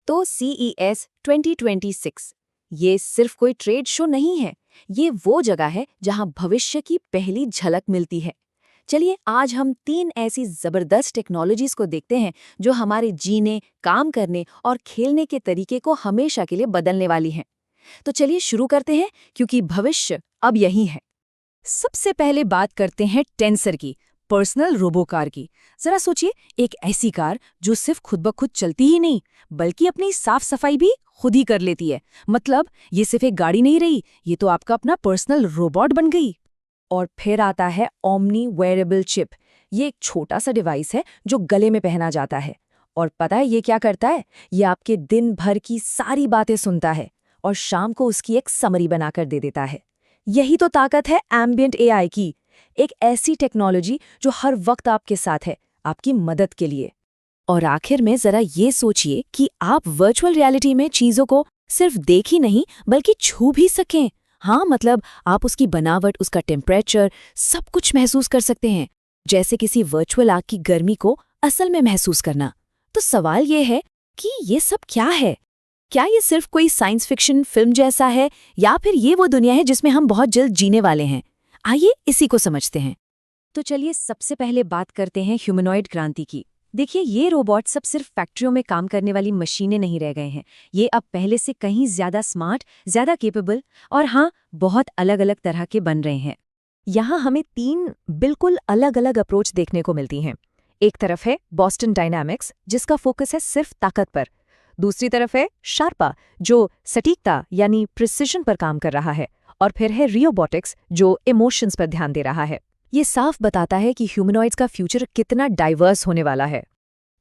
तो CES 2026 ये सिर्फ कोई ट्रेड शो नहीं है, ये वो जगह है जहां भविष्य की पहली झलक मिलती है। चलिए आज हम 3 ऐसी जबरदस्त टेक्नोलॉजीज को देखते हैं जो हमारे जीने, काम करने और खेलने के तरीके को हमेशा के लिए बदलने वाली हैं। तो चलिए शुरू करते हैं क्योंकि भविष्य अब यही है। सबसे पहले बात करते हैं टेंसर की, पर्सनल रोबो कार की। जरा सोचिए, एक ऐसी कार जो सिर्फ खुद ब खुद चलती ही नहीं बल्कि अपनी साफ सफाई भी खुद ही कर लेती है। मतलब ये सिर्फ एक गाड़ी नहीं रही, ये तो आपका अपना पर्सनल रोबोट बन गई। और फिर आता है ओमनी वेयरेबल चिप। ये एक छोटा सा डिवाइस है जो गले में पहना जाता है। और पता है ये क्या करता है? ये आपके दिन भर की सारी बातें सुनता है और शाम को उसकी एक समरी बनाकर दे देता है। यही तो ताकत है एम्बिएंट एआई की, एक ऐसी टेक्नोलॉजी जो हर वक्त आपके साथ है, आपकी मदद के लिए। और आखिर में जरा ये सोचिए कि आप वर्चुअल रियलिटी में चीजों को सिर्फ देख ही नहीं बल्कि छू भी सकें। हाँ, मतलब आप उसकी बनावट, उसका टेम्परेचर, सब कुछ महसूस कर सकते हैं, जैसे किसी वर्चुअल आग की गर्मी को असल में महसूस करना। तो सवाल ये है कि ये सब क्या है? क्या ये सिर्फ कोई साइंस फिक्शन फिल्म जैसा है या फिर ये वो दुनिया है जिसमें हम बहुत जल्द जीने वाले हैं? आइए इसी को समझते हैं। तो चलिए सबसे पहले बात करते हैं ह्यूमनॉइड क्रांति की। देखिए, ये रोबोट सब सिर्फ फैक्ट्रियों में काम करने वाली मशीनें नहीं रह गए हैं। ये अब पहले से कहीं ज्यादा स्मार्ट, ज्यादा केपेबल और हाँ, बहुत अलग अलग तरह के बन रहे हैं। यहाँ हमें 3 बिल्कुल अलग अलग अप्रोच देखने को मिलती हैं। एक तरफ है बॉस्टन डायनामिक्स, जिसका फोकस है सिर्फ ताकत पर। दूसरी तरफ है शार्पा, जो सटीकता यानी प्रिसिशन पर काम कर रहा है। और फिर है रियोबोटिक्स, जो इमोशंस पर ध्यान दे रहा है। ये साफ बताता है कि ह्यूमनॉइड्स का फ्यूचर कितना डाइवर्स होने वाला है।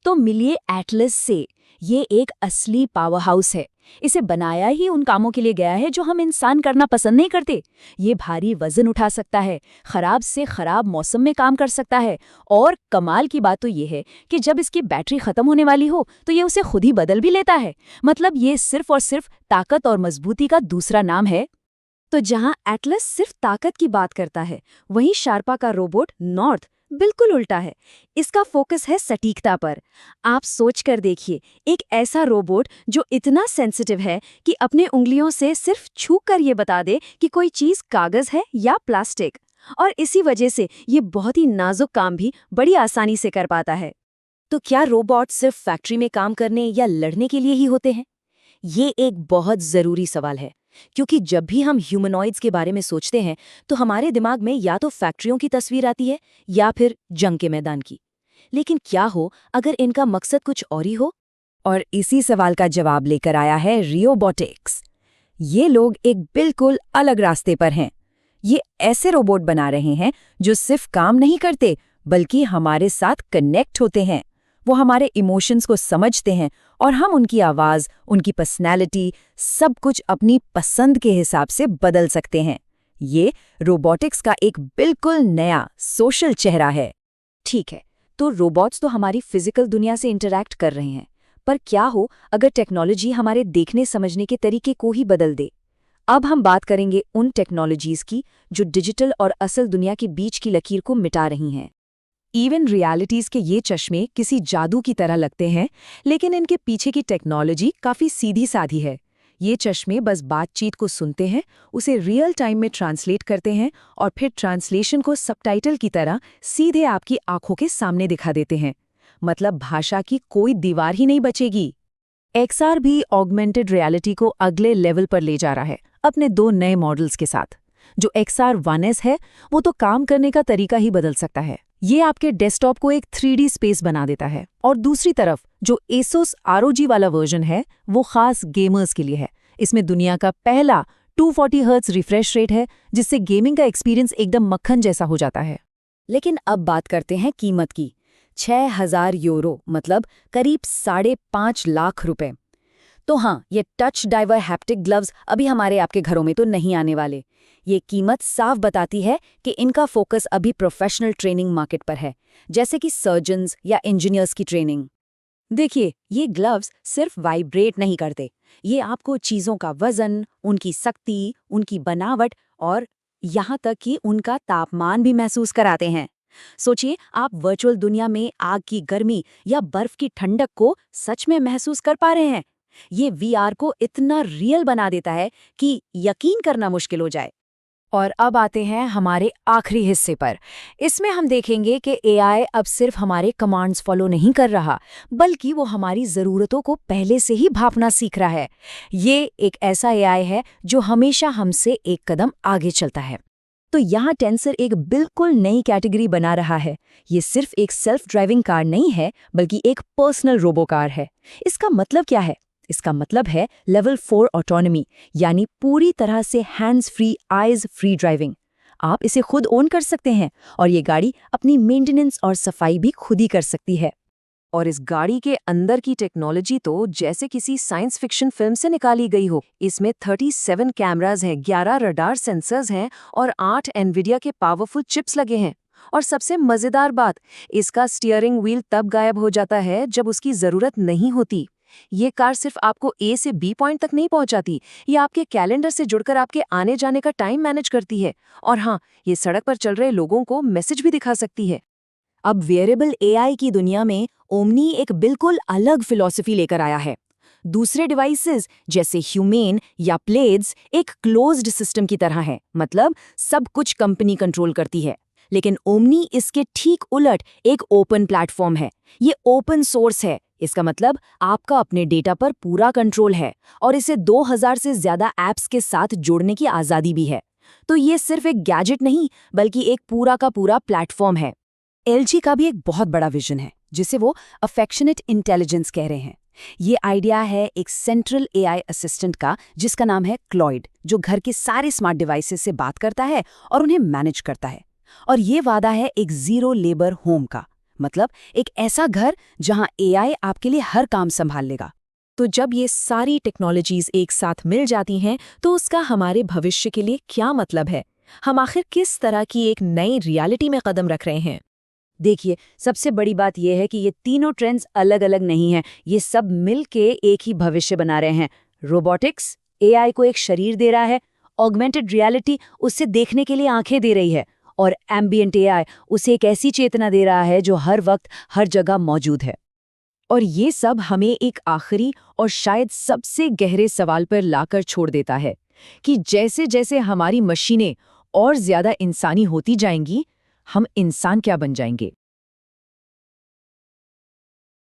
तो मिलिए एटलस से। ये एक असली पावर हाउस है। इसे बनाया ही उन कामों के लिए गया है जो हम इंसान करना पसंद नहीं करते। ये भारी वजन उठा सकता है, खराब से खराब मौसम में काम कर सकता है, और कमाल की बात तो ये है कि जब इसकी बैटरी खत्म होने वाली हो तो ये उसे खुद ही बदल भी लेता है। मतलब ये सिर्फ और सिर्फ ताकत और मजबूती का दूसरा नाम है। तो जहां एटलस सिर्फ ताकत की बात करता है, वहीं शार्पा का रोबोट नॉर्थ बिल्कुल उल्टा है। इसका फोकस है सटीकता पर। आप सोच कर देखिए, एक ऐसा रोबोट जो इतना सेंसिटिव है कि अपने उंगलियों से सिर्फ छू कर ये बता दे कि कोई चीज कागज है या प्लास्टिक। और इसी वजह से ये बहुत ही नाजुक काम भी बड़ी आसानी से कर पाता है। तो क्या रोबोट सिर्फ फैक्ट्री में काम करने या लड़ने के लिए ही होते हैं? ये एक बहुत जरूरी सवाल है, क्योंकि जब भी हम ह्यूमनॉइड्स के बारे में सोचते हैं तो हमारे दिमाग में या तो फैक्ट्रियों की तस्वीर आती है या फिर जंग के मैदान की। लेकिन क्या हो अगर इनका मकसद कुछ और ही हो? और इसी सवाल का जवाब लेकर आया है रियोबोटिक्स। ये लोग एक बिल्कुल अलग रास्ते पर हैं। ये ऐसे रोबोट बना रहे हैं जो सिर्फ काम नहीं करते बल्कि हमारे साथ कनेक्ट होते हैं। वो हमारे इमोशंस को समझते हैं और हम उनकी आवाज़, उनकी पर्सनैलिटी, सब कुछ अपनी पसंद के हिसाब से बदल सकते हैं। ये रोबोटिक्स का एक बिल्कुल नया सोशल चेहरा है। ठीक है, तो रोबोट्स तो हमारी फिजिकल दुनिया से इंटरैक्ट कर रहे हैं, पर क्या हो अगर टेक्नोलॉजी हमारे देखने समझने के तरीके को ही बदल दे? अब हम बात करेंगे उन टेक्नोलॉजीज की जो डिजिटल और असल दुनिया के बीच की लकीर को मिटा रही हैं। इवन रियलिटीज के ये चश्मे किसी जादू की तरह लगते हैं, लेकिन इनके पीछे की टेक्नोलॉजी काफी सीधी साधी है। ये चश्मे बस बातचीत को सुनते हैं, उसे रियल टाइम में ट्रांसलेट करते हैं और फिर ट्रांसलेशन को सबटाइटल की तरह सीधे आपकी आंखों के सामने दिखा देते हैं। मतलब भाषा की कोई दीवार ही नहीं बचेगी। एक्सआर भी ऑगमेंटेड रियलिटी को अगले लेवल पर ले जा रहा है अपने 2 नए मॉडल्स के साथ। जो XR 1S है, वो तो काम करने का तरीका ही बदल सकता है। ये आपके डेस्कटॉप को एक 3D स्पेस बना देता है। और दूसरी तरफ जो ASUS ROG वाला वर्जन है, वो खास गेमर्स के लिए है। इसमें दुनिया का पहला 240 हर्ट्ज रिफ्रेश रेट है, जिससे गेमिंग का एक्सपीरियंस एकदम मक्खन जैसा हो जाता है। लेकिन अब बात करते हैं कीमत की। 6,000 यूरो, मतलब करीब 5.5 लाख रुपए। तो हाँ, ये टच डाइवर हैप्टिक ग्लव्स अभी हमारे आपके घरों में तो नहीं आने वाले। ये कीमत साफ बताती है कि इनका फोकस अभी प्रोफेशनल ट्रेनिंग मार्केट पर है, जैसे कि सर्जन्स या इंजीनियर्स की ट्रेनिंग। देखिए, ये ग्लव्स सिर्फ वाइब्रेट नहीं करते, ये आपको चीज़ों का वजन, उनकी सख्ती, उनकी बनावट और यहाँ तक कि उनका तापमान भी महसूस कराते हैं। सोचिए, आप वर्चुअल दुनिया में आग की गर्मी या बर्फ की ठंडक को सच में महसूस कर पा रहे हैं। ये वीआर को इतना रियल बना देता है कि यकीन करना मुश्किल हो जाए। और अब आते हैं हमारे आखिरी हिस्से पर। इसमें हम देखेंगे कि एआई अब सिर्फ हमारे कमांड्स फॉलो नहीं कर रहा, बल्कि वो हमारी ज़रूरतों को पहले से ही भांपना सीख रहा है। ये एक ऐसा एआई है जो हमेशा हमसे एक कदम आगे चलता है। तो यहाँ टेंसर एक बिल्कुल नई कैटेगरी बना रहा है। ये सिर्फ एक सेल्फ ड्राइविंग कार नहीं है, बल्कि एक पर्सनल रोबो कार है। इसका मतलब क्या है? इसका मतलब है लेवल 4 ऑटोनॉमी, यानी पूरी तरह से hands free, eyes free driving. आप इसे खुद ओन कर सकते हैं और ये गाड़ी अपनी मेंटेनेंस और सफाई भी खुद ही कर सकती है। और इस गाड़ी के अंदर की टेक्नोलॉजी तो जैसे किसी साइंस फिक्शन फिल्म से निकाली गई हो। इसमें 37 कैमरास हैं, 11 रडार सेंसर्स हैं और 8 एनवीडिया के पावरफुल चिप्स लगे हैं। और सबसे मजेदार बात, इसका स्टीयरिंग व्हील तब गायब हो जाता है जब उसकी जरूरत नहीं होती। ये कार सिर्फ आपको ए से बी पॉइंट तक नहीं पहुंचाती, ये आपके कैलेंडर से जुड़कर आपके आने जाने का टाइम मैनेज करती है। और हाँ, ये सड़क पर चल रहे लोगों को मैसेज भी दिखा सकती है। अब वेरिएबल एआई की दुनिया में ओमनी एक बिल्कुल अलग फिलॉसफी लेकर आया है। दूसरे डिवाइसेस जैसे ह्यूमेन या प्लेड्स एक क्लोज्ड सिस्टम की तरह है, मतलब सब कुछ कंपनी कंट्रोल करती है। लेकिन ओमनी इसके ठीक उलट एक ओपन प्लेटफॉर्म है। ये ओपन सोर्स है। इसका मतलब आपका अपने डेटा पर पूरा कंट्रोल है और इसे 2000 से ज्यादा ऐप्स के साथ जोड़ने की आज़ादी भी है। तो ये सिर्फ एक गैजेट नहीं, बल्कि एक पूरा का पूरा प्लेटफॉर्म है। एलजी का भी एक बहुत बड़ा विजन है, जिसे वो अफेक्शनेट इंटेलिजेंस कह रहे हैं। ये आइडिया है एक सेंट्रल एआई असिस्टेंट का, जिसका नाम है क्लॉइड, जो घर के सारे स्मार्ट डिवाइसेस से बात करता है और उन्हें मैनेज करता है। और ये वादा है एक जीरो लेबर होम का, मतलब एक ऐसा घर जहां एआई आपके लिए हर काम संभाल लेगा। तो जब ये सारी टेक्नोलॉजीज एक साथ मिल जाती हैं, तो उसका हमारे भविष्य के लिए क्या मतलब है? हम आखिर किस तरह की एक नई रियलिटी में कदम रख रहे हैं? देखिए, सबसे बड़ी बात यह है कि ये तीनों ट्रेंड्स अलग अलग नहीं हैं, ये सब मिल के एक ही भविष्य बना रहे हैं। रोबोटिक्स एआई को एक शरीर दे रहा है, ऑगमेंटेड रियलिटी उससे देखने के लिए आंखें दे रही है, और एम्बिएंट एआई उसे एक ऐसी चेतना दे रहा है जो हर वक्त हर जगह मौजूद है। और ये सब हमें एक आखिरी और शायद सबसे गहरे सवाल पर लाकर छोड़ देता है कि जैसे जैसे हमारी मशीनें और ज्यादा इंसानी होती जाएंगी, हम इंसान क्या बन जाएंगे।